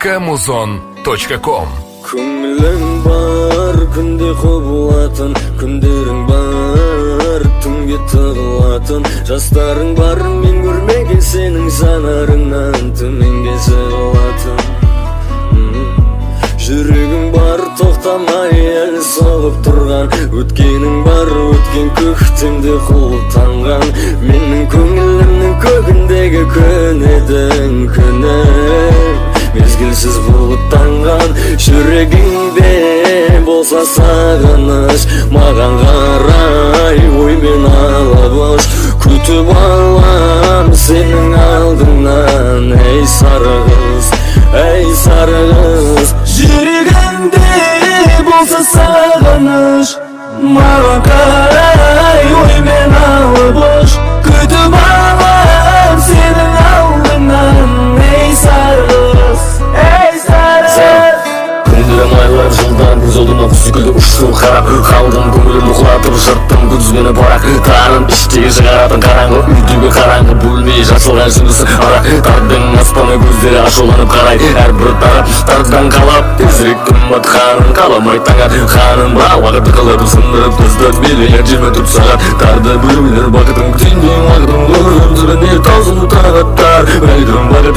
www.muzon.com. Көңілің бар, күнде құбылатын, күндерің бар, түнге тығылатын, жастарың бар, мен көрмеген сенің жанарыңнан төменге жығылатын. Жүрегің бар, тоқтамай әлі соғып тұрған, өткенің бар, өткен көктемде құлтанған, менің көңілімнің көгіндегі күн едің, күнім мезгілсіз бұлттанған. Жүрегіңде болса сағыныш, маған қарай оймен алып күтіп алам сенің алдыңнан. Ей сары қыз, ей сары қыз, жүрегіңде болса сағыныш, маған қарай оймен алып күтіп алам сенің алдыңнан. Ей сары қыз, ей сары қыз. Күндерім айлар жылдан көз алдыма құс секілді ұшсын қарап, қалдым көңілімді құлатып жырттым күдізбені парақ. Таным іштегі шығаратын қараңғы, үйдегі қараңғы бөлмей жасылған жынысы ара. Тардың аспаны көздері ашуланып қарайды, әрбір тардан қалап тезірек үміт қанын қаламай таңат ханым ба уақытты қылып сындырып тастап билеген 24 сағат тарды бөлмелер бақытын күтейін уақытын көріп жүргенде таусылу тағаттар бәлкім бақыт